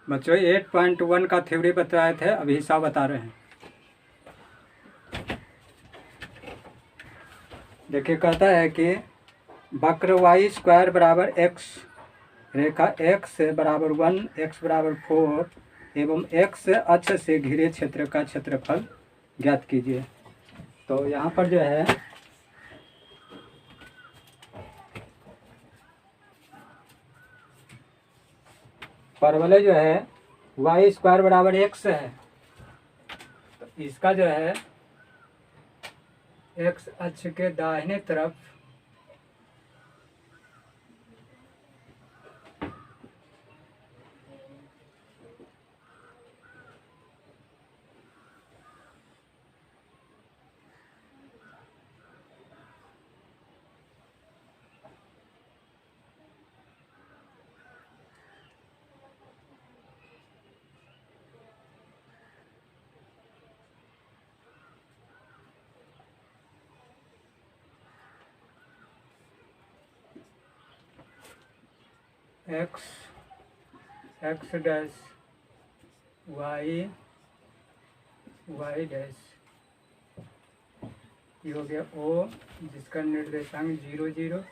बच्चों 8.1 का थ्योरी बताए थे, अभी हिसाब बता रहे हैं। देखिए कहता है कि वक्र वाई स्क्वायर बराबर एक्स, रेखा एक्स बराबर 1, एक्स बराबर 4 एवं एक्स अक्ष से घिरे क्षेत्र का क्षेत्रफल ज्ञात कीजिए। तो यहाँ पर जो है परवलय जो है वाई स्क्वायर बराबर एक्स है, तो इसका जो है एक्स अक्ष के दाहिने तरफ x x dash y y dash ये हो गया ओ, जिसका निर्देशांक 0 0।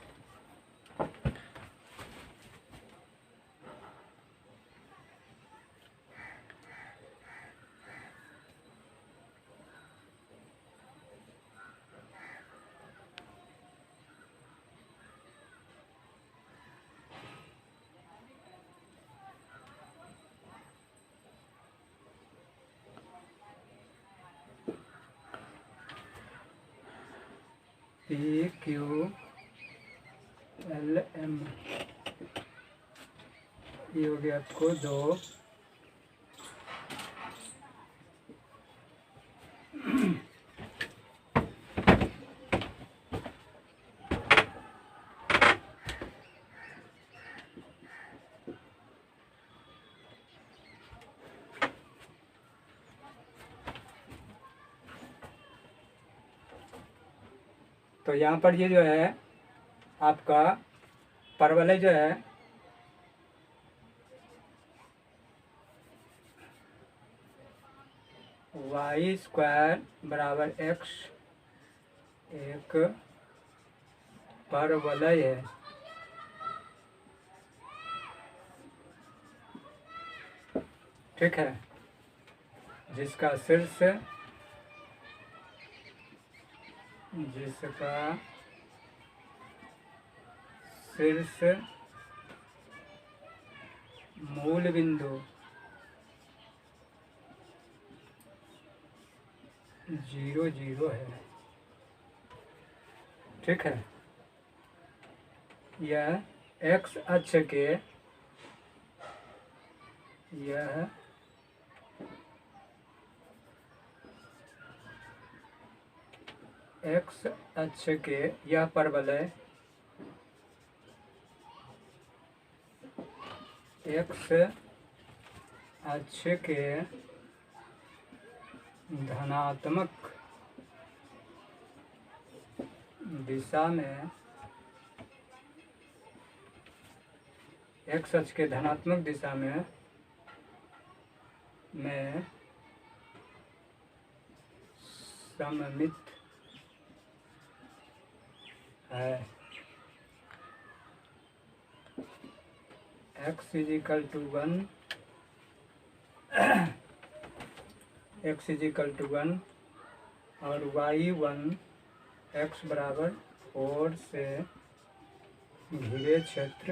पी क्यू एल एम ये हो गया आपको 2। तो यहाँ पर ये जो है आपका परवलय जो है वाई स्क्वायर बराबर एक्स एक परवलय है। ठीक है, जिसका शीर्ष मूल बिंदु 0 0 है। ठीक है, यह एक्स अक्ष के एक्स अक्ष के यह परवलय एक्स अक्ष के धनात्मक दिशा में एक्स अक्ष के धनात्मक दिशा में सममित है। x इजिकल टू 1 और y1 x बराबर 4 से घिरे क्षेत्र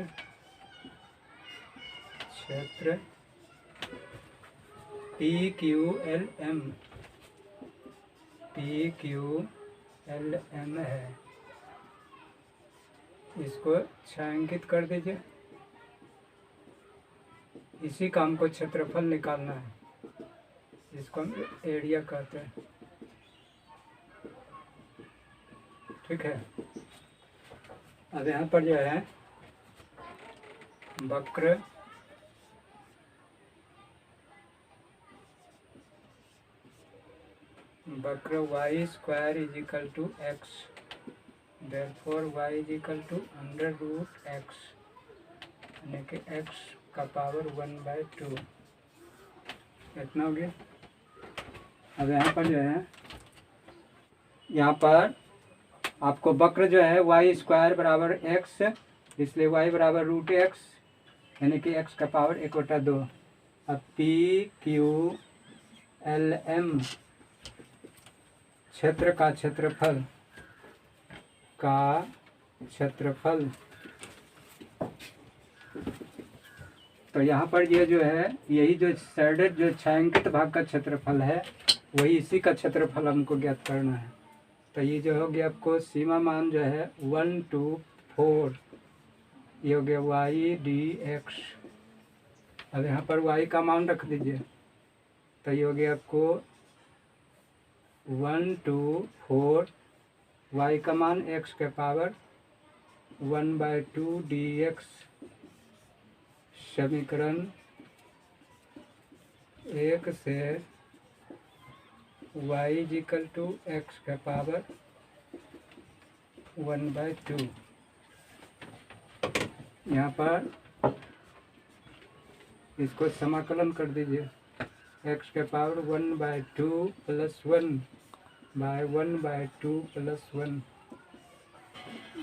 PQLM है। इसको छायांकित कर दीजिए। इसी काम को क्षेत्रफल निकालना है, जिसको हम एरिया कहते हैं। ठीक है, अब यहाँ पर जो है वक्र y square equal to x, therefore y equal to under root x, यानी कि x का पावर 1/2। इतना हो गया। अब यहाँ पर जो है, यहाँ पर आपको वक्र जो है वाई स्क्वायर बराबर एक्स, इसलिए वाई बराबर रूट एक्स, यानी कि एक्स का पावर 1/2। अब पी क्यू एल एम क्षेत्र का क्षेत्रफल तो यहाँ पर ये जो है, यही जो शैडेड जो छायांकित भाग का क्षेत्रफल है, वही इसी का क्षेत्रफल हमको ज्ञात करना है। तो ये जो हो गया आपको सीमा मान जो है 1 to 4, ये हो गया वाई डी एक्स। अब यहाँ पर वाई का मान रख दीजिए, तो ये हो गया आपको 1 to 4 वाई का मान एक्स के पावर 1/2 डी एक्स। समीकरण 1 से y इक्वल टू एक्स का पावर 1/2। यहाँ पर इसको समाकलन कर दीजिए, x के पावर 1/2 प्लस 1/1/2 प्लस 1,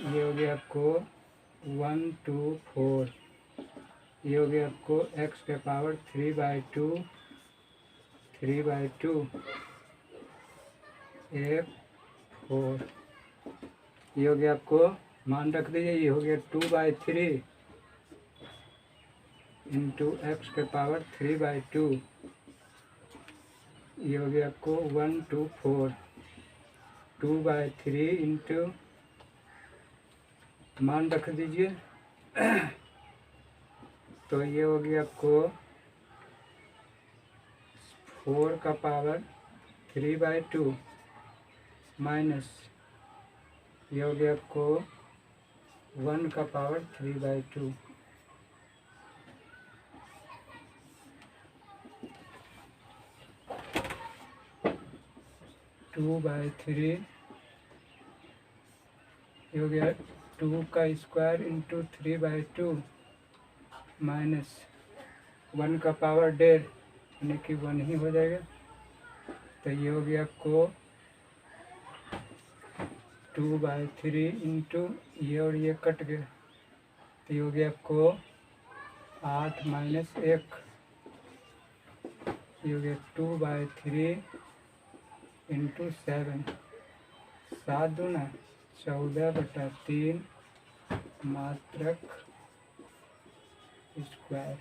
ये हो गया आपको 1 to 4। ये हो गया आपको x के पावर 3/2 1 4। ये हो गया आपको मान रख दीजिए, ये हो गया 2/3 इंटू एक्स के पावर 3/2। ये हो गया आपको 1 to 4, 2/3 इंटू मान रख दीजिए तो ये हो गया आपको 4 का पावर 3/2 माइनस ये हो गया आपको 1 का पावर 3/2। टू बाई थ्री ये हो गया 2 का स्क्वायर इंटू 3/2 माइनस 1 का पावर 1.5, यानी कि 1 ही हो जाएगा। तो ये हो गया आपको 2/3 इंटू ये और ये कट गया, तो ये हो गया आपको 8 माइनस 1, ये हो गया 2/3 इंटू 7, 7 दूना 14/3 मात्रक स्क्वायर।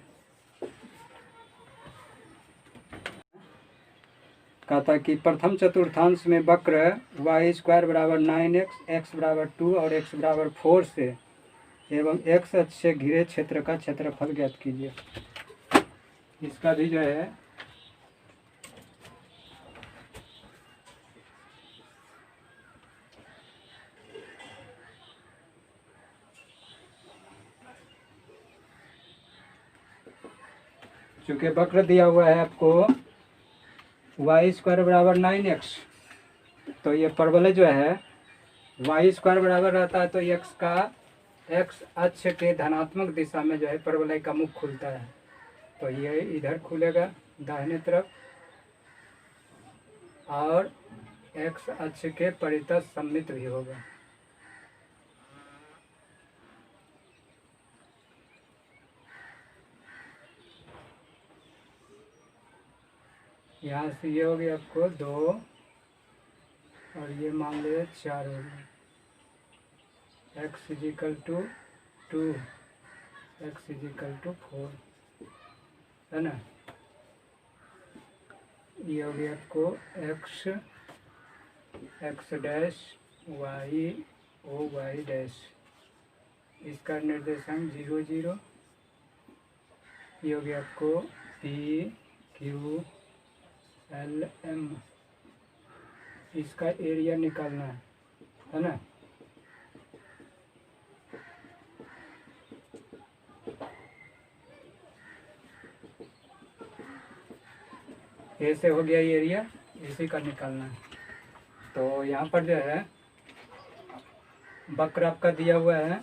कहा था कि प्रथम चतुर्थांश में वक्र वाई स्क्वायर बराबर 9x, x बराबर 2 और x बराबर 4 से एवं x अक्ष से घिरे क्षेत्र का क्षेत्रफल ज्ञात कीजिए। इसका भी जो है चूँकि वक्र दिया हुआ है आपको वाई स्क्वायर बराबर 9x, तो ये परवलय जो है वाई स्क्वायर बराबर रहता है तो x का x अक्ष के धनात्मक दिशा में जो है परवलय का मुख खुलता है, तो ये इधर खुलेगा दाहिने तरफ और x अक्ष के परितः सममित भी होगा। यहाँ से ये हो गया आपको 2 और ये मान लिया 4 हो गया। x equal to 2, x equal to 4, है ना। ये हो गया आपको x dash y o y dash, इसका निर्देशांक 0 0। ये हो गया आपको p q l m, इसका एरिया निकालना है ना। ऐसे हो गया ये एरिया, इसी का निकालना है। तो यहाँ पर जो है वक्र आपका दिया हुआ है,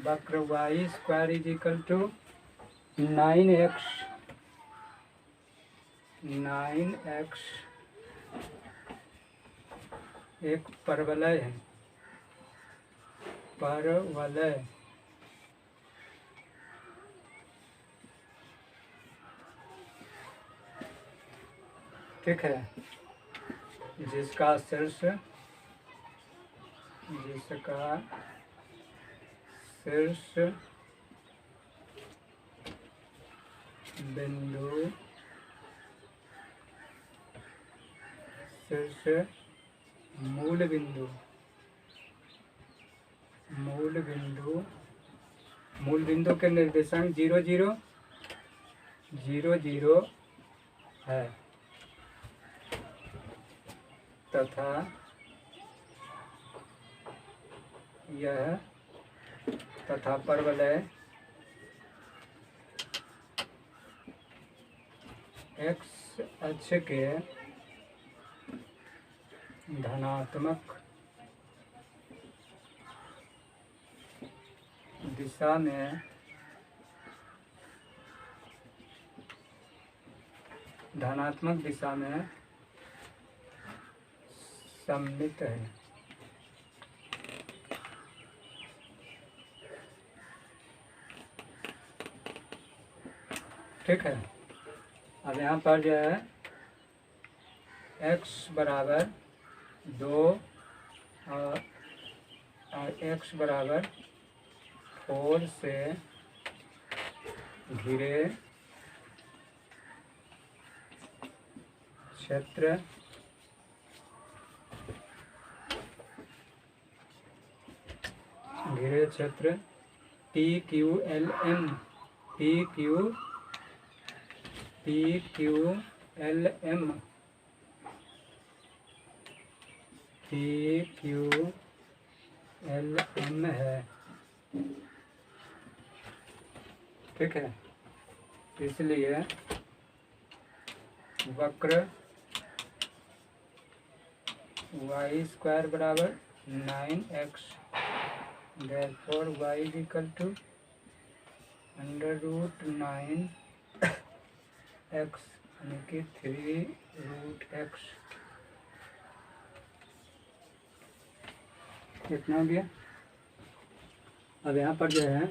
वक्र y square is equal to 9x 9x एक परवलय है, परवलय ठीक है, जिसका शीर्ष बिंदु मूल बिंदु के निर्देशांक 0 0 0 0 है तथा परवलय x अक्ष के धनात्मक दिशा में सममित है। ठीक है, अब यहाँ पर जो है x बराबर 2 और x बराबर 4 से घिरे क्षेत्र PQLM है। ठीक है, इसलिए वक्र y² बराबर 9x, therefore y is equal to √9x यानी कि 3√x। कितना हो गया? अब यहाँ पर जो है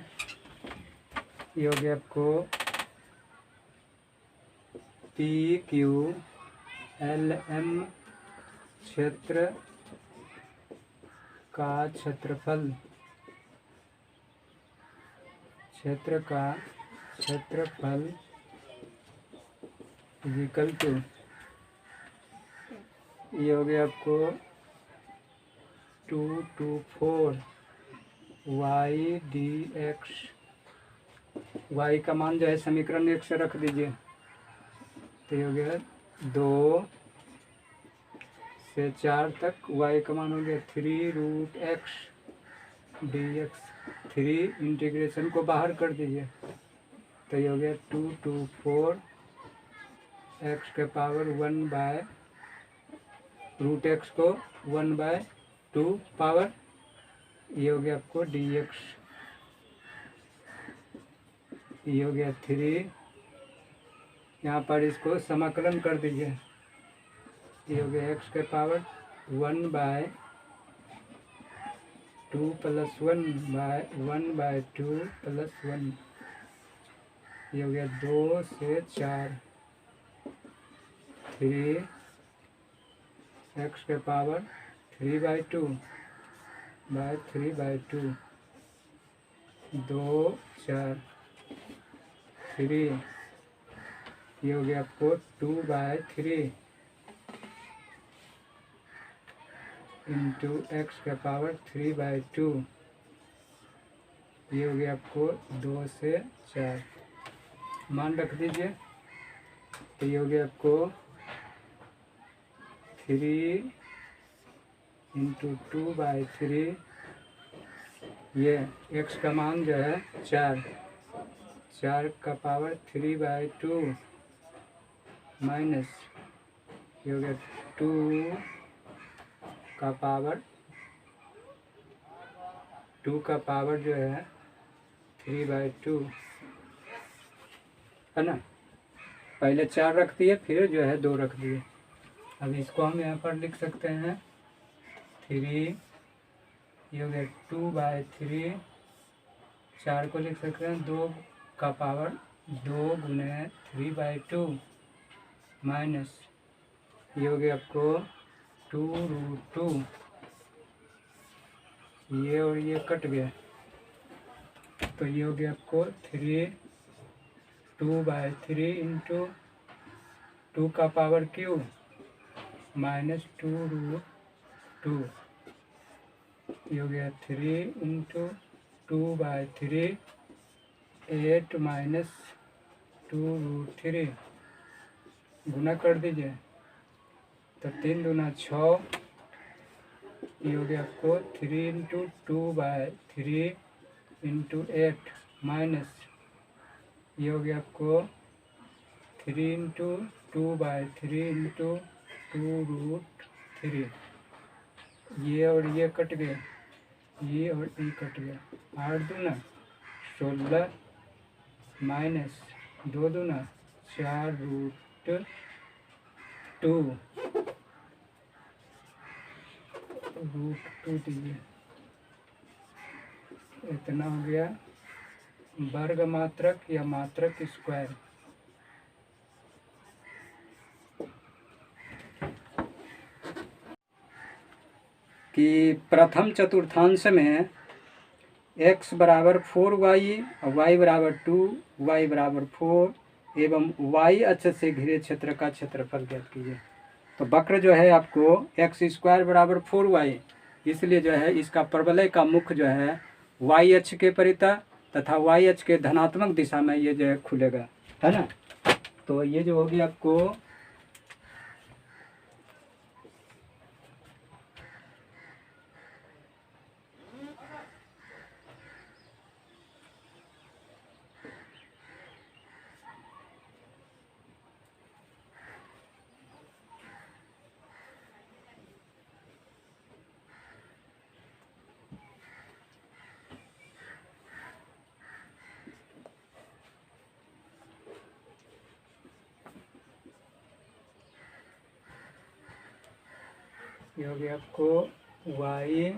ये हो गया आपको PQLM क्षेत्र का क्षेत्रफल इक्वल टू ये हो गया आपको 2 to 4 y dx। y का मान जो है समीकरण 1 से रख दीजिए, तो ये हो गया 2 से 4 तक y का मान हो गया 3√x dx। 3 इंटीग्रेशन को बाहर कर दीजिए, तो ये हो गया 2 to 4 x के पावर 1/√x को 1/2 पावर, ये हो गया आपको dx। ये हो गया 3, यहाँ पर इसको समाकलन कर दीजिए, ये हो गया x के पावर 1/2 प्लस 1/2 प्लस 1, ये हो गया 2 से 4 3 x के पावर 3/2 2 4 3, ये हो गया आपको 2/3 इंटू एक्स का पावर 3/2, ये हो गया आपको 2 से 4 मान रख दीजिए, तो ये हो गया आपको 3 इंटू 2/3, ये x का मान जो है 4 का पावर 3/2 माइनस, ये हो गया 2 का पावर जो है 3/2 है ना। पहले 4 रख दिए, फिर जो है 2 रख दिए। अब इसको हम यहाँ पर लिख सकते हैं 3, ये हो गया 2/3, 4 को लिख सकते हैं 2 का पावर 2 गुने 3/2 माइनस ये हो गया आपको 2√2, ये और ये कट गया, तो ये हो गया आपको 2/3 इंटू 2 का पावर क्यू माइनस 2√2, ये हो गया 3 इंटू 2/3 8 माइनस 2√3, गुना कर दीजिए तो 3 दूना 6, ये हो गया आपको 3 इंटू 2/3 इंटू 8 माइनस ये हो गया आपको 3 इंटू 2/3 इंटू 2√3, ये और ये कट गए, ये और ये कट गया, 8 दूना 16 माइनस 2 दूना 4√2, √2 दीजिए, इतना हो गया वर्ग मात्रक या मात्रक स्क्वायर। कि प्रथम चतुर्थांश में x बराबर 4y, y बराबर 2, y बराबर 4 एवं y अक्ष से घिरे क्षेत्र का क्षेत्रफल ज्ञात कीजिए। तो वक्र जो है आपको x² बराबर 4y, इसलिए जो है इसका परवलय का मुख जो है y अक्ष के परितः तथा y अक्ष के धनात्मक दिशा में ये जो है खुलेगा, है ना। तो ये जो होगी आपको ये हो गया आपको y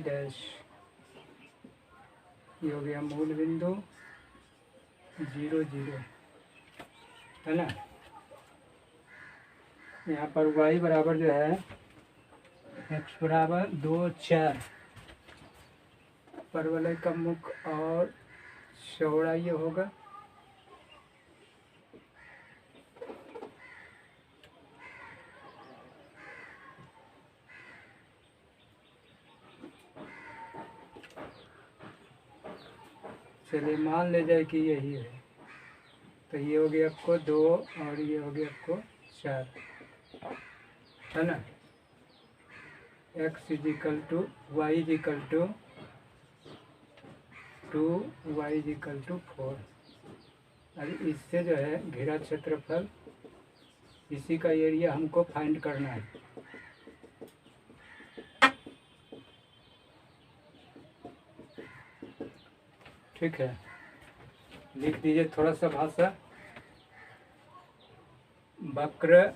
डैश, ये हो गया मूल बिंदु 0 0, है ना। यहाँ पर y बराबर जो है x बराबर 2 4, परवलय का मुख और चौड़ा ये होगा, चलिए मान ले जाए कि यही है, तो ये हो गया आपको 2 और ये हो गया आपको 4, है ना। x equal to y equal to 2, y equal to 4। अब इससे जो है घिरा क्षेत्रफल, इसी का एरिया हमको फाइंड करना है। ठीक है, लिख दीजिए थोड़ा सा भाषा। वक्र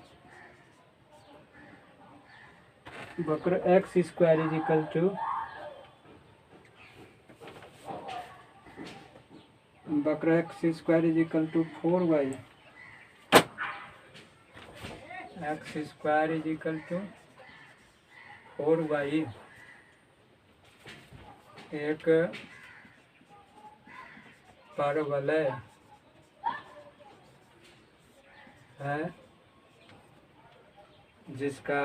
x² इजिकल टू वक्र x² is equal to 4y, x² is equal to 4y एक परवलय है जिसका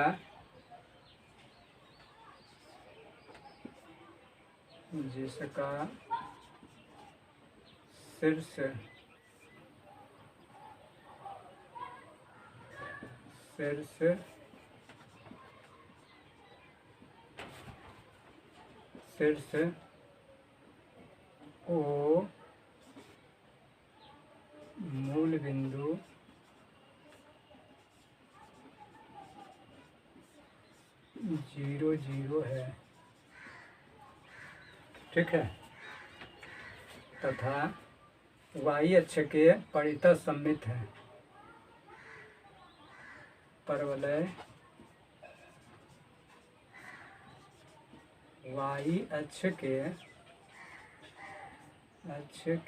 शीर्ष ओ मूल बिंदु 0 0 है, ठीक है, तथा वाई अक्ष के परितः सममित है। परवलय वाई अक्ष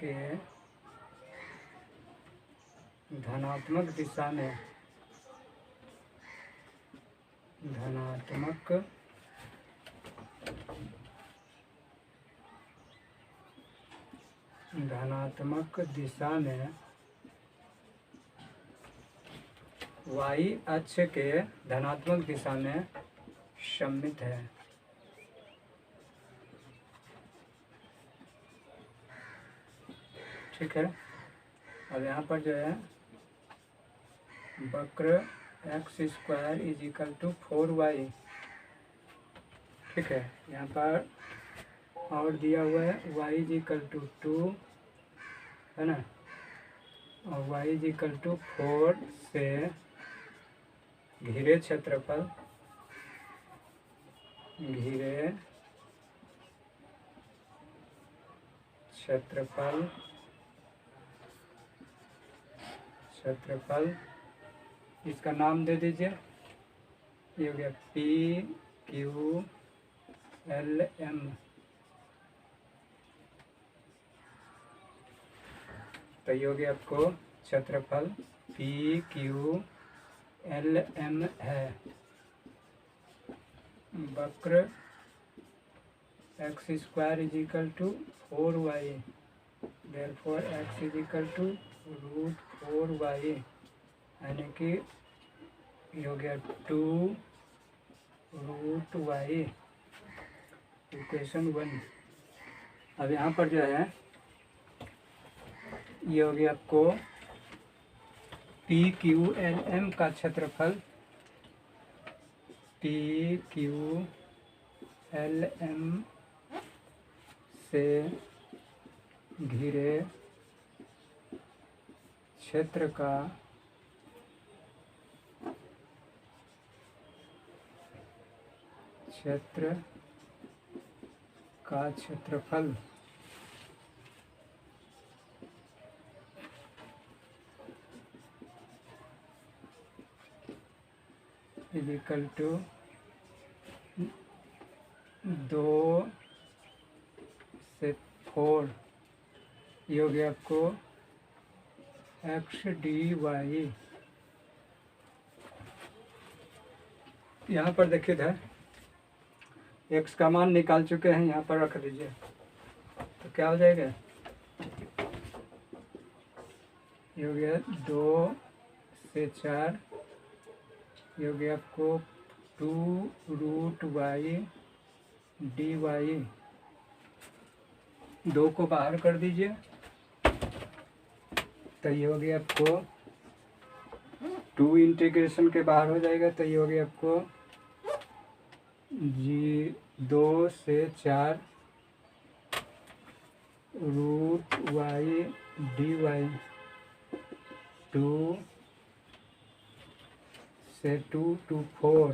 के धनात्मक दिशा में धनात्मक दिशा में वाई अक्ष के धनात्मक दिशा में सममित है। ठीक है। अब यहाँ पर जो है वक्र x² = 4y। ठीक है। यहाँ पर और दिया हुआ है y = 2 है ना, और y = 4 से घिरे क्षेत्रफल इसका नाम दे दीजिए, ये हो गया PQLM। तो ये हो गया आपको क्षेत्रफल PQLM है। वक्र x² = 4y, therefore x = √4y, यानी कि ये हो गया 2√y, इक्वेशन 1। अब यहाँ पर जो है ये हो गया आपको PQLM का क्षेत्रफल, PQLM से घिरे क्षेत्र का क्षेत्रफल = 2 से 4, ये हो गया आपको x/dy। यहाँ पर देखिए इधर x का मान निकाल चुके हैं, यहाँ पर रख दीजिए तो क्या हो जाएगा, ये हो गया 2 से 4, ये हो गया आपको 2√y dy। 2 को बाहर कर दीजिए तो ये हो गया आपको 2 इंटीग्रेशन के बाहर हो जाएगा, तो ये हो गया आपको 2 से 4 √y dy। 2 से 2 to 4,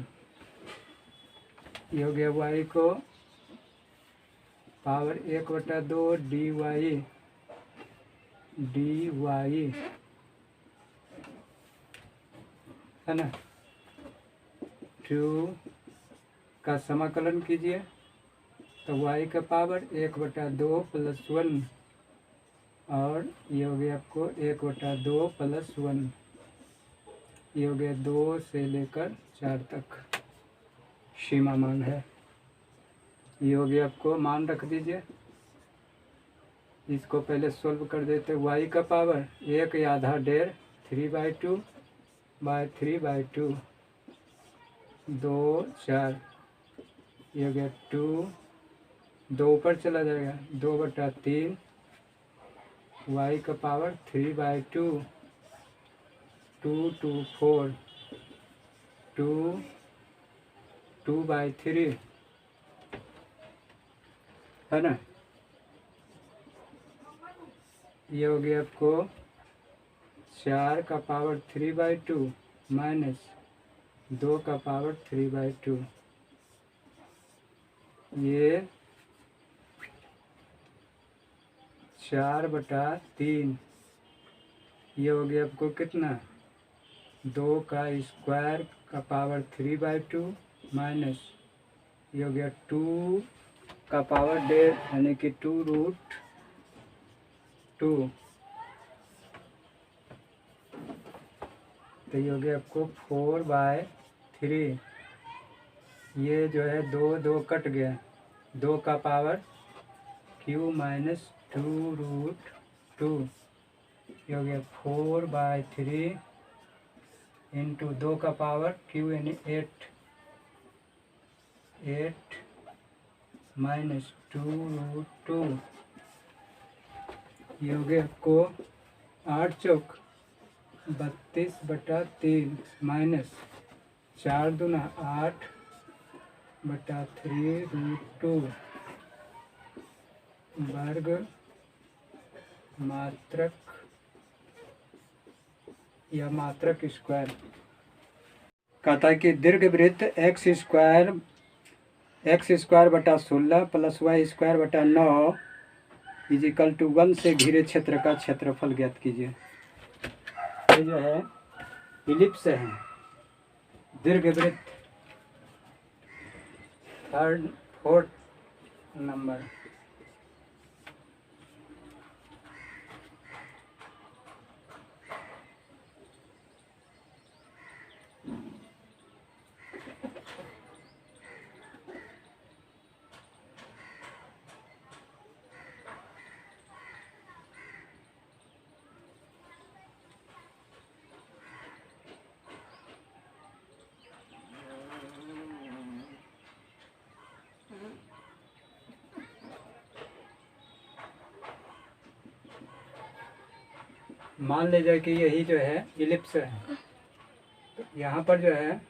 ये हो गया y को पावर 1/2 dy है ना। 2 का समाकलन कीजिए तो y का पावर 1/2 + 1, और ये हो गया आपको 1/2 + 1, ये हो गया 2 से लेकर 4 तक सीमा मान है। ये हो गया आपको मान रख दीजिए। इसको पहले सोल्व कर देते। y का पावर 1 या आधा 1.5 3/2 / 3/2 2 4, ये हो गया 2 ऊपर चला जाएगा 2/3, y का पावर 3/2 2 to 4 2/3 है ना। ये हो गया आपको 4 का पावर 3/2 माइनस 2 का पावर 3/2, ये 4/3, ये हो गया आपको कितना 2 का स्क्वायर का पावर 3/2 माइनस ये हो गया 2 का पावर 1.5 यानी कि 2√2, तो ये हो गया आपको 4/3। ये जो है 2 कट गया, 2 का पावर क्यू माइनस 2√2, ये हो गया 4/3 इंटू 2 का पावर क्यू यानी 8 माइनस 2√2, ये हो गया आपको 8 चौक 32/3 माइनस 4 दूना 8/3√2 वर्ग मात्रक या मात्रक स्क्वायर। कहता है कि दीर्घवृत्त x²/16 प्लस y²/9 = 1 से घिरे क्षेत्र का क्षेत्रफल ज्ञात कीजिए। ये जो है इलिप्स है, दीर्घवृत्त, 4th नंबर। मान लीजिए कि यही जो है इलिप्स है, तो यहाँ पर जो है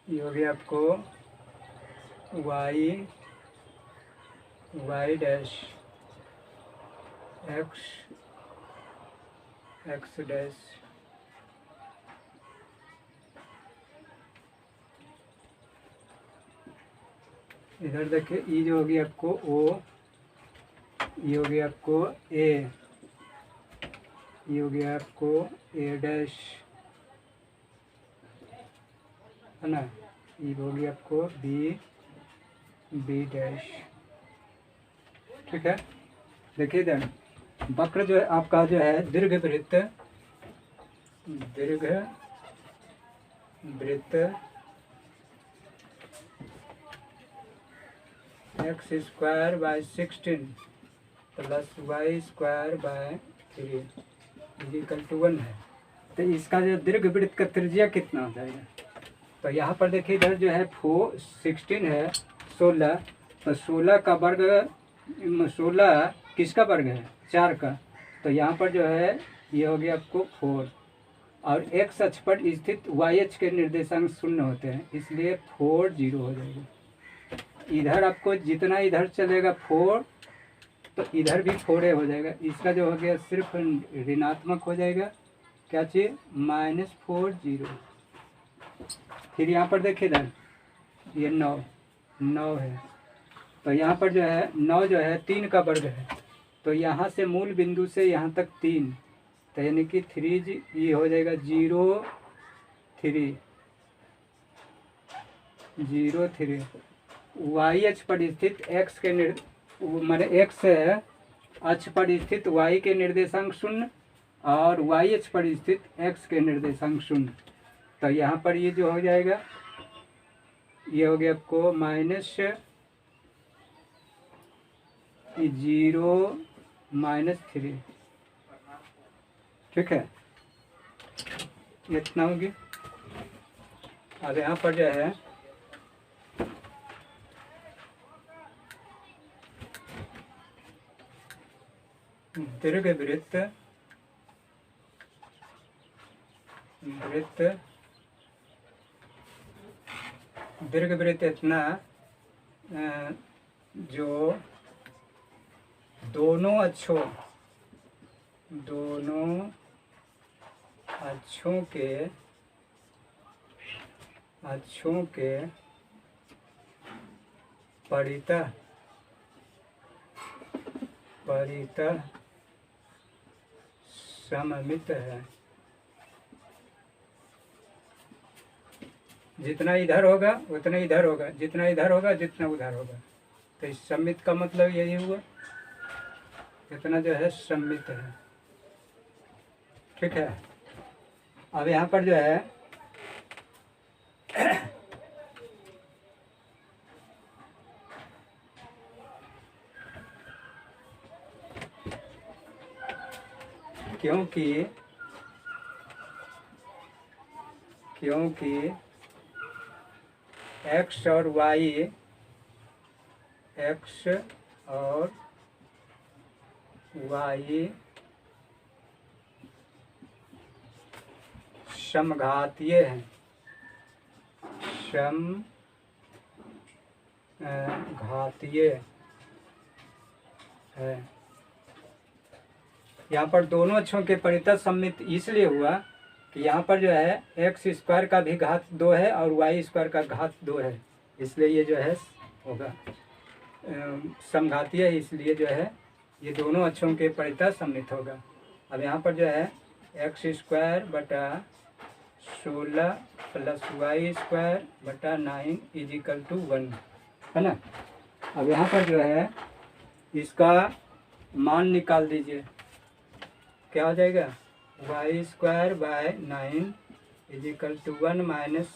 ये हो गया आपको y डैश x डैश इधर देखिए, ई जो होगी आपको o, ये हो गया आपको a, ये हो गया आपको a डैश, है ना, ये हो गया आपको b डैश। ठीक है, देखिए इधर वक्र जो है आपका जो है दीर्घवृत्त x²/16 प्लस y²/3 = 1 है। तो इसका जो दीर्घवृत्त का त्रिज्या कितना हो जाएगा, तो यहाँ पर देखिए इधर जो है 16 है 16, तो 16 का वर्ग 16 किसका वर्ग है 4 का, तो यहाँ पर जो है ये हो गया आपको 4, और x अक्ष पर स्थित y अक्ष के निर्देशांक 0 होते हैं, इसलिए 4 0 हो जाएगा। इधर आपको जितना इधर चलेगा 4, तो इधर भी 4 हो जाएगा। इसका जो हो गया सिर्फ ऋणात्मक हो जाएगा, क्या चीज़ -4 0। फिर यहाँ पर देखिए इधर ये 9 है, तो यहाँ पर जो है 9 जो है 3 का वर्ग है, तो यहाँ से मूल बिंदु से यहाँ तक 3, तो यानी कि 3 ये हो जाएगा 0 3 0 3। y अक्ष पर स्थित x के माने x अक्ष पर स्थित y के निर्देशांक 0 और y अक्ष पर स्थित x के निर्देशांक 0, तो यहाँ पर ये जो हो जाएगा ये हो गया आपको -0 -3। ठीक है, इतना होगी। अब यहाँ पर जो है दीर्घवृत्त इतना जो दोनों अक्षों के परितः सममित है। जितना इधर होगा उतना इधर होगा, जितना इधर होगा जितना उधर होगा। तो इस सममित का मतलब यही हुआ, इतना जो है सममित है। ठीक है। अब यहाँ पर जो है क्योंकि x और y समघातीय हैं, समघातीय है। यहाँ पर दोनों अक्षों के परितः सममित इसलिए हुआ कि यहाँ पर जो है x स्क्वायर का भी घात 2 है और y स्क्वायर का घात 2 है, इसलिए ये जो है होगा समघातीय है, इसलिए जो है ये दोनों अक्षों के परितः सममित होगा। अब यहाँ पर जो है x स्क्वायर बटा 16 प्लस y स्क्वायर बटा 9 इजिकल टू 1 है ना। अब यहाँ पर जो है इसका मान निकाल दीजिए, क्या हो जाएगा y square by 9 equal to 1 minus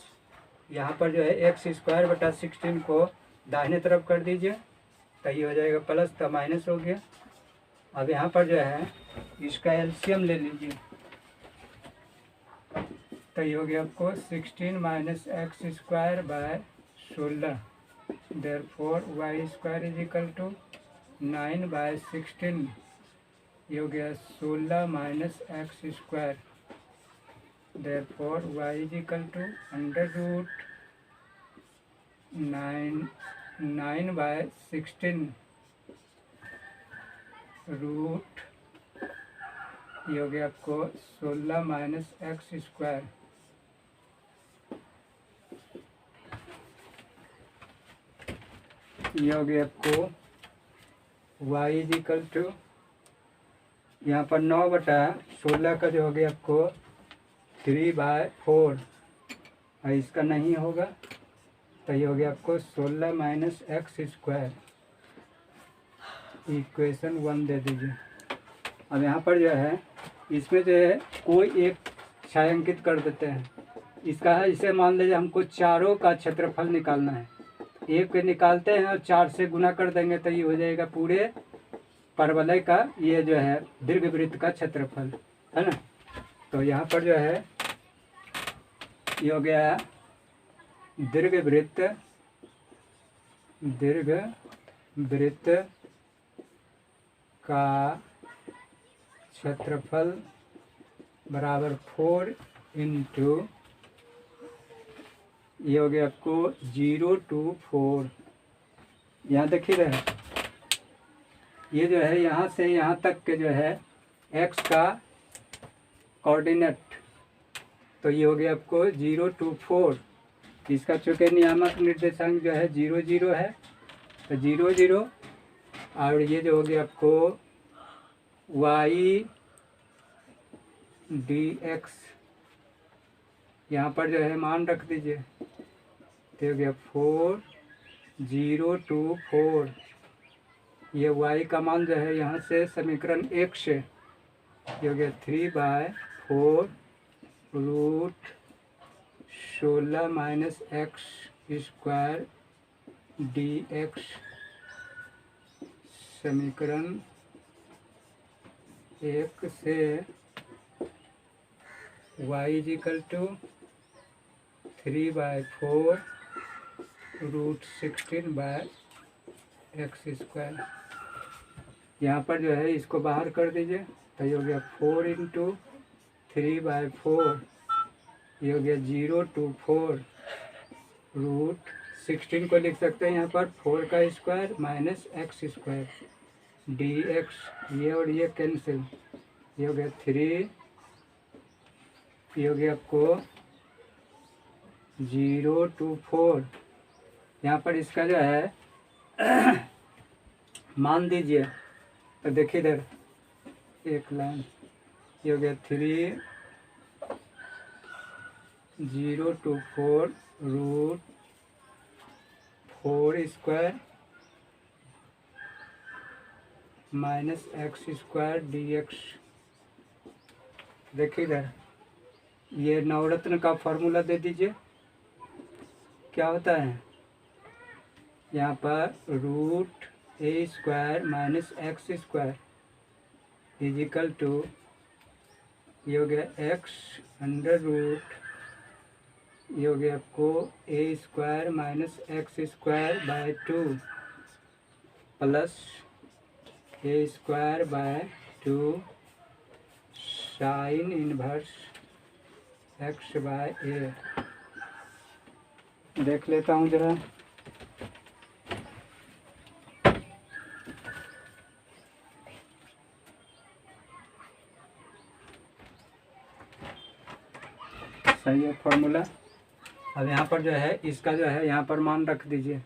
यहाँ पर जो है x स्क्वायर बटा 16 को दाहिने तरफ कर दीजिए तो ये हो जाएगा प्लस, तो माइनस हो गया। अब यहाँ पर जो है इसका एलसीएम ले लीजिए तो ये हो गया आपको 16 minus x square by 16, therefore y square is equal to 9 by 16, ये हो गया 16 minus x square, therefore y is equal to under root 9 by 16 root, ये हो गया आपको 16 माइनस एक्स स्क्वायर। ये हो गया आपको y इज इक्वल टू यहाँ पर 9 बटा 16 का जो हो गया आपको 3/4, और इसका नहीं होगा तो ये हो गया आपको 16 माइनस एक्स स्क्वायर, इक्वेशन 1 दे दीजिए। अब यहाँ पर जो है इसमें जो है कोई एक छायांकित कर देते हैं, इसका इसे मान लीजिए हमको चारों का क्षेत्रफल निकालना है, एक पे निकालते हैं और 4 से गुना कर देंगे तो ये हो जाएगा पूरे परवलय का, ये जो है दीर्घवृत्त का क्षेत्रफल है ना। तो यहाँ पर जो है ये हो गया दीर्घवृत्त का क्षेत्रफल बराबर 4 इंटू, ये हो गया आपको 0 to 4। यहाँ देखिए रहे ये जो है यहाँ से यहाँ तक के जो है x का कोऑर्डिनेट, तो ये हो गया आपको 0 to 4। इसका चूँकि नियामक निर्देशांक जो है 0 0 है तो 0 0, और ये जो हो गया आपको y dx, यहाँ पर जो है मान रख दीजिए तो हो गया 4 0 to 4। ये y का मान जो है यहाँ से समीकरण 1 से ये हो गया 3/4 root 16 minus x square dx, समीकरण 1 से y is equal to 3/4 root 16/x square. यहाँ पर जो है इसको बाहर कर दीजिए तो ये हो गया 4 इंटू 3/4, ये हो गया 0 to 4 रूट 16 को लिख सकते हैं यहाँ पर 4 का square minus x square, d x, ये और ये कैंसिल, ये हो गया 3, ये हो गया आपको 0 to 4। यहाँ पर इसका जो है मान दीजिए, तो देखिए इधर एक लाइन, ये हो गया 3, 0 to 4 root 4 square minus x square d x. देखिए इधर ये नवरत्न का फॉर्मूला दे दीजिए, क्या होता है यहाँ पर root a square minus x square equal to, ये हो गया एक्स अंडर रूट, ये हो गया आपको a square minus x square by 2 plus a square by 2 sine inverse x by a. देख लेता हूँ जरा, सही है फॉर्मूला। अब यहाँ पर जो है इसका जो है यहाँ पर मान रख दीजिए,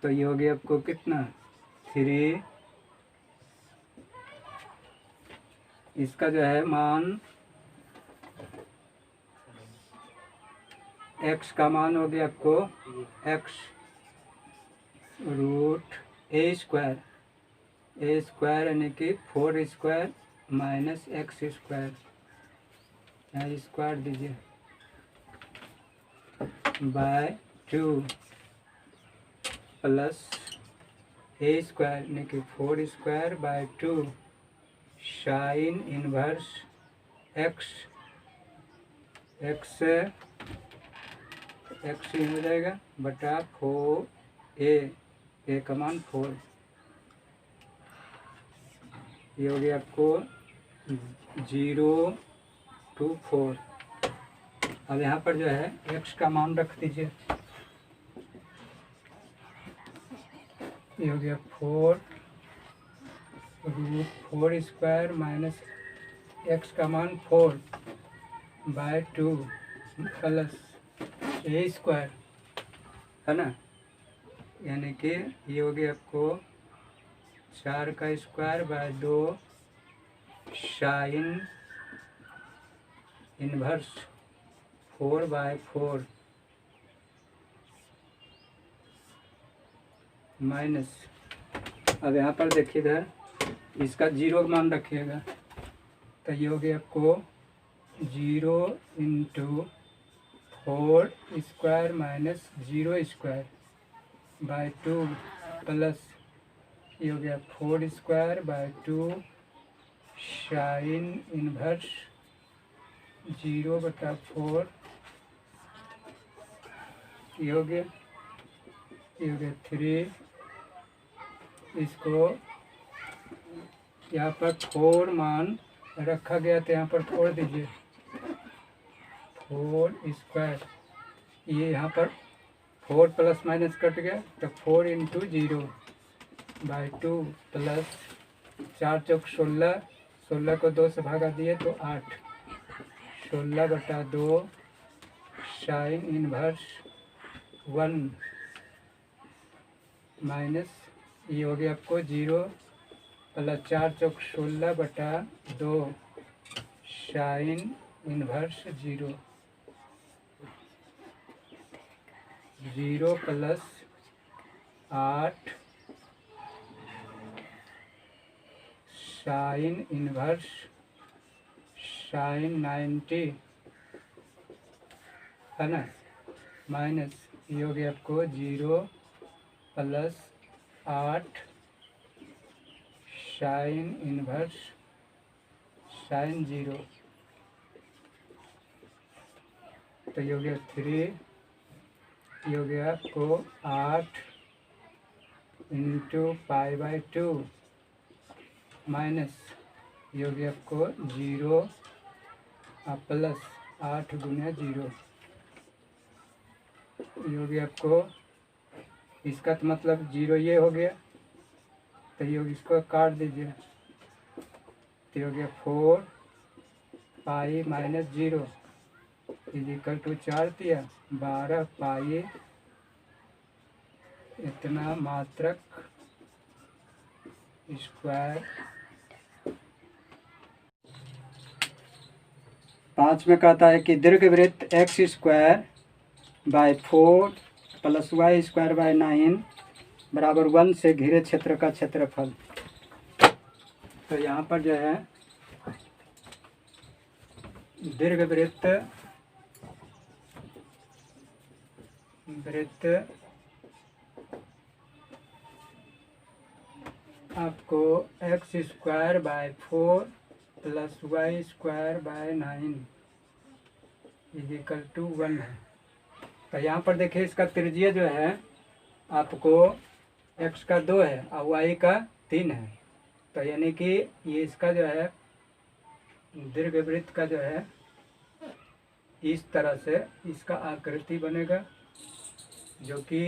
तो ये हो गया आपको कितना 3, इसका जो है मान x का मान हो गया आपको x रूट ए स्क्वायर यानी कि 4 स्क्वायर माइनस एक्स स्क्वायर, यहाँ स्क्वायर दीजिए बाय 2 प्लस ए स्क्वायर यानी कि 4 square by 2 sine inverse x, x x हो जाएगा बटा 4 ए का मान 4, ये हो गया आपको 0 to 4। अब यहाँ पर जो है x का मान रख दीजिए, ये हो गया 4 रूट 4 स्क्वायर माइनस एक्स का मान 4 बाय 2 प्लस ए स्क्वायर, है ना, यानी कि ये हो गया आपको 4 का square by 2 sine inverse 4 by 4 minus, अब यहाँ पर देखिए इधर इसका 0 मान रखिएगा, तो ये हो गया आपको 0 into 4 square minus 0 square by 2 plus, ये हो गया 4 स्क्वायर बाय 2 साइन इनवर्स 0/4, ये हो गया 3, इसको यहाँ पर 4 मान रखा गया तो यहाँ पर छोड़ दीजिए 4 स्क्वायर, ये यहाँ पर 4 प्लस माइनस कट गया तो 4 इंटू 0 बाय 2 प्लस 4 चौक 16, 16 को 2 से भागा दिए तो 8, 16/2 साइन इनवर्स 1 माइनस, ये हो गया आपको 0 प्लस 4 चौक 16/2 sine inverse 0, 0 plus 8 sign inverse sign 90, है ना, माइनस, ये हो गया आपको 0 प्लस 8 साइन इनवर्स साइन 0, तो ये हो गया 3, ये हो गया आपको 8 इंटू पाई बाय 2 माइनस, ये हो गया आपको 0 प्लस 8 गुना 0, ये हो गया आपको, इसका तो मतलब 0 ये हो गया तो ये इसको काट दीजिए, तो हो गया 4 पाई माइनस 0 इजिकल टू 4 दिया 12 पाई इतना मात्रक स्क्वायर। 5 में कहता है कि दीर्घवृत्त x square by 4 plus y square by 9 बराबर 1 से घिरे क्षेत्र का क्षेत्रफल। तो यहाँ पर जो है दीर्घवृत्त आपको x square by 4 plus y square by 9 equal to 1 है। तो यहाँ पर देखिए इसका त्रिज्या जो है आपको एक्स का 2 है और वाई का 3 है। तो यानी कि ये इसका जो है दीर्घवृत्त का जो है इस तरह से इसका आकृति बनेगा, जो कि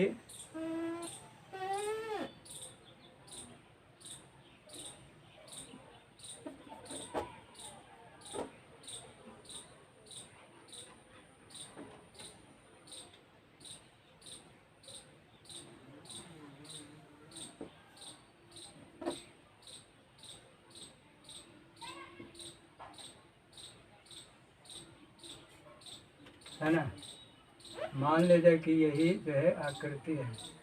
है ना, मान लीजिए कि यही जो है आकृति है।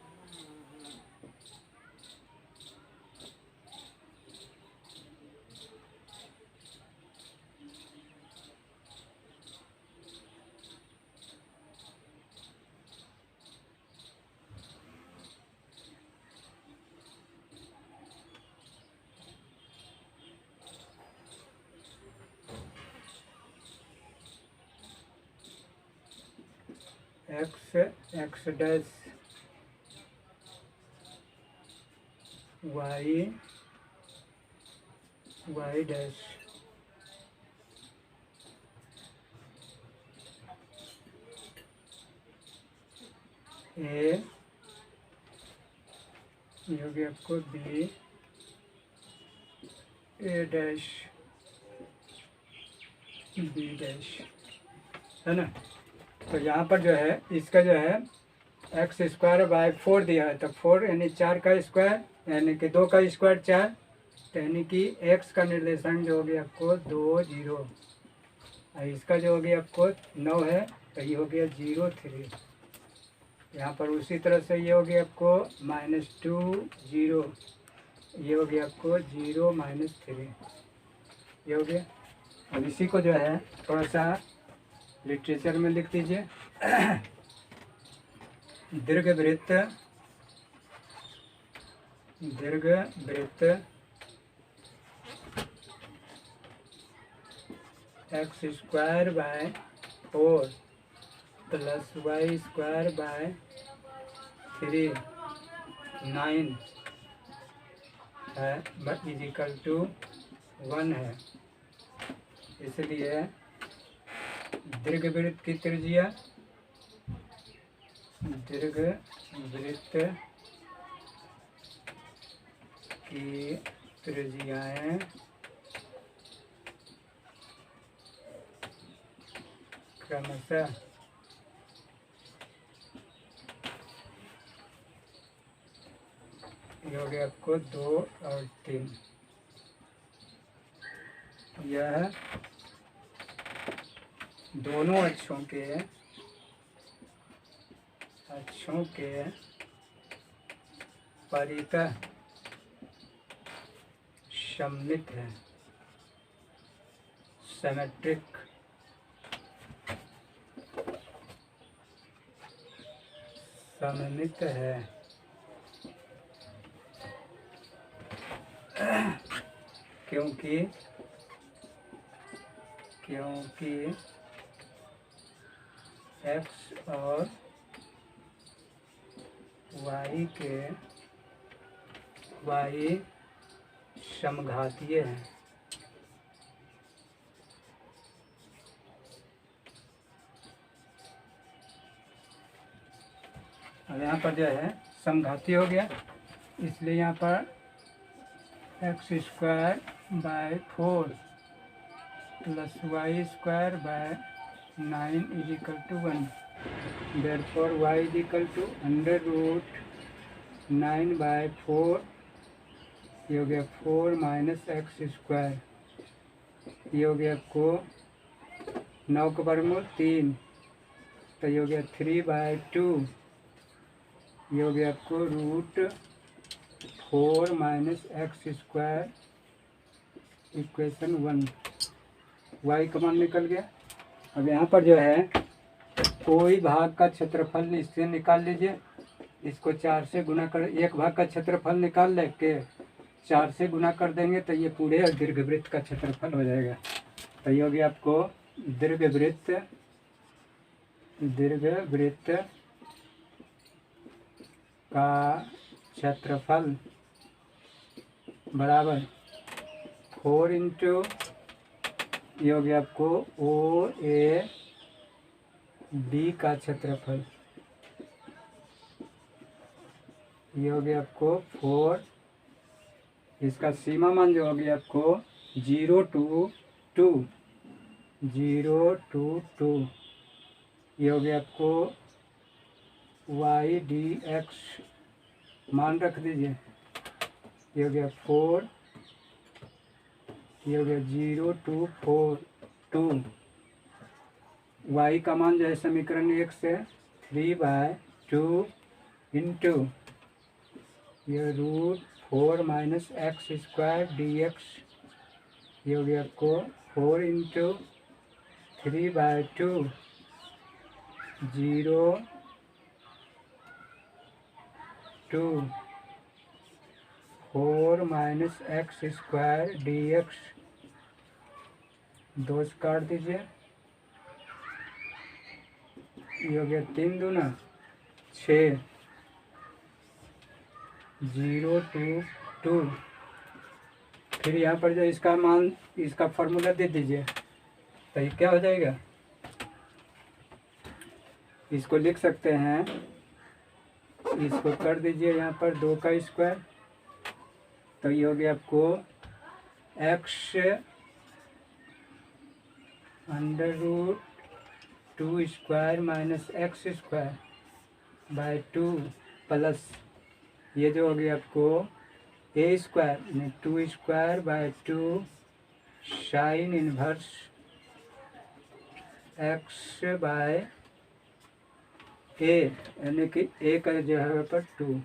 एक्स डैश वाई डैश ए हो गया आपको बी ए डैश बी डैश, है ना। तो यहाँ पर जो है इसका जो है एक्स स्क्वायर बाय 4 दिया है, तो 4 यानी 4 का स्क्वायर यानी कि 2 का स्क्वायर 4, तो यानी कि एक्स का निर्देशांक जो हो गया आपको 2 0 और इसका जो हो गया आपको 9 है, तो ये हो गया 0 3। यहाँ पर उसी तरह से ये हो गया आपको -2 0, ये हो गया आपको 0 -3, ये हो गया। अब इसी को जो है थोड़ा सा लिटरेचर में लिख दीजिए। दीर्घवृत्त x square by 4 plus y square by 3 9 है इजिकल टू 1 है। इसलिए दीर्घवृत्त की त्रिज्या की त्रिज्याएं क्रमशः ये हो गया आपको 2 और 3। यह दोनों अक्षों के परितः सममित है, सिमेट्रिक सममित है, क्योंकि एक्स और वाई समघातीय हैं। अब यहाँ पर जो है समघातीय हो गया, इसलिए यहाँ पर x square by 4 plus y square by 9 is equal to 1। Therefore y is equal to under root 9 by 4, ये हो गया 4 माइनस एक्स स्क्वायर, ये हो गया आपको 9 का वर्गमूल 3, तो ये हो गया 3 बाय 2, ये हो गया आपको root 4 minus x square equation 1। y का मान निकल गया। अब यहाँ पर जो है कोई भाग का क्षेत्रफल इससे निकाल लीजिए, इसको 4 से गुना कर, एक भाग का क्षेत्रफल निकाल लेके 4 से गुना कर देंगे तो ये पूरे दीर्घवृत्त का क्षेत्रफल हो जाएगा। तो ये हो गया आपको दीर्घवृत्त का क्षेत्रफल बराबर 4 इंटू, ये हो गया आपको ओ ए बी का क्षेत्रफल, ये हो गया आपको 4, इसका सीमा मान जो हो गया आपको 0 to 2, 0 to 2, ये हो गया आपको y dx मान रख दीजिए, ये हो गया 4, ये हो गया 0 to 4 2, y का मान जो है समीकरण 1 से 3 बाय 2 इंटू ये root 4 minus x square d x, ये हो गया आपको 4 into 3 by 2 0 2 4 minus x square d x, 2 से काट दीजिए, ये हो गया 3 दूना 6, 0 to 2, फिर यहाँ पर जो इसका मान, इसका फॉर्मूला दे दीजिए, तो ये क्या हो जाएगा, इसको लिख सकते हैं, इसको कर दीजिए यहाँ पर 2 का स्क्वायर, तो ये हो गया आपको x under root 2 square minus x square by 2 plus ये जो हो गया आपको ए स्क्वायर यानी 2 square by 2 sine inverse x by a, यानी कि ए का जो है पर 2,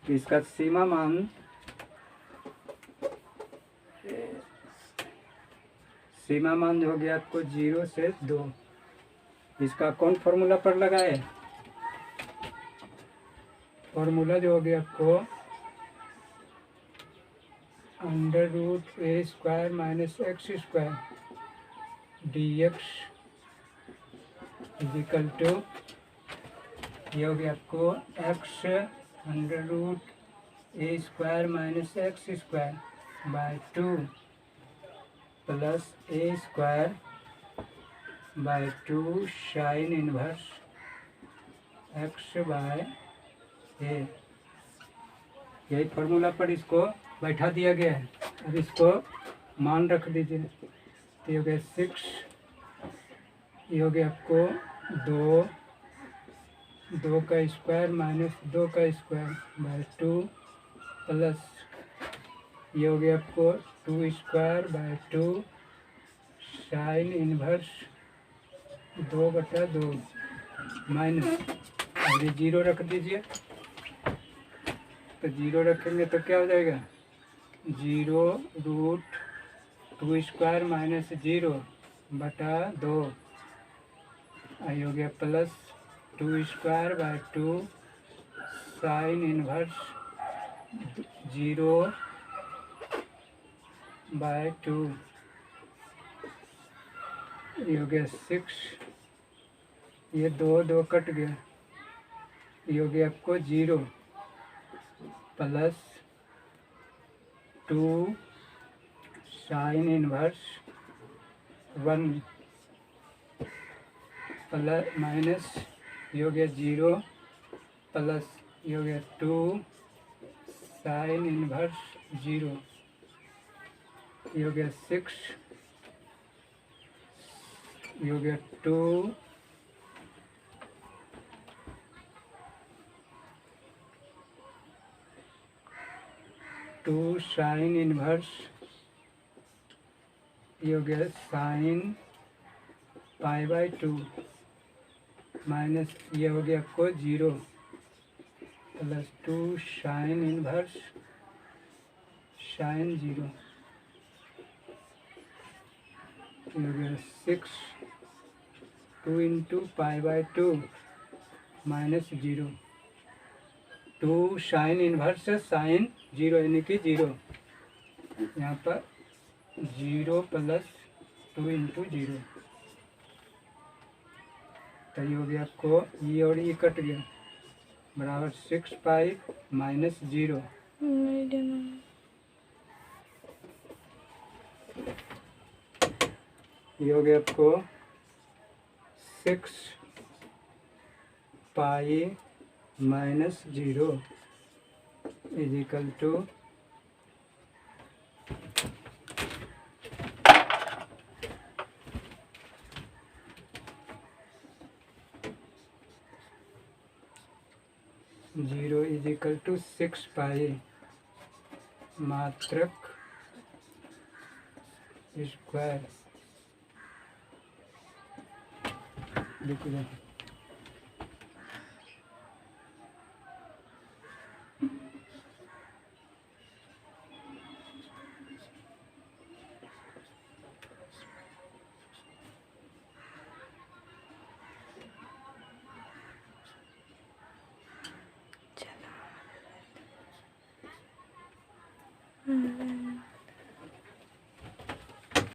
इसका सीमा मान जो हो गया आपको 0 से 2, इसका कौन फॉर्मूला पर लगाए, फॉर्मूला जो हो गया आपको under root a square minus x square d x is equal to, ये हो गया आपको x under root a square minus x square by 2 plus a square by 2 sine inverse x by a, यही फॉर्मूला पर इसको बैठा दिया गया है। अब इसको मान रख दीजिए, तो ये हो गया 6, ये हो गया आपको 2 का स्क्वायर माइनस 2 का स्क्वायर बाय 2 प्लस ये हो गया आपको 2 square by 2 sine inverse 2/2 minus, अब ये 0 रख दीजिए, तो 0 रखेंगे तो क्या हो जाएगा 0 रूट 2 स्क्वायर माइनस 0/2, आई हो गया plus 2 square by 2 sine inverse 0/2, ये हो गया 6, ये 2 कट गया, ये हो गया आपको 0 plus 2 sine inverse 1 plus minus ये हो गया 0 प्लस ये हो गया 2 साइन इनवर्स 0 ये हो गया 6 ये हो गया 2 साइन इनवर्स ये हो गया साइन π/2 माइनस ये हो गया को 0 प्लस 2 साइन इनवर्स साइन 0 ये हो गया 6 2 into π/2 minus 0 2 sine inverse sine 0 यानी कि 0 यहाँ पर 0 प्लस 2 इंटू 0 तो ये हो गया को ये और ये कट गया बराबर 6 माइनस 0 ये हो गया आपको 6 minus 0 is equal to 0 is equal to 6 मात्रक स्क्वायर लिख दें।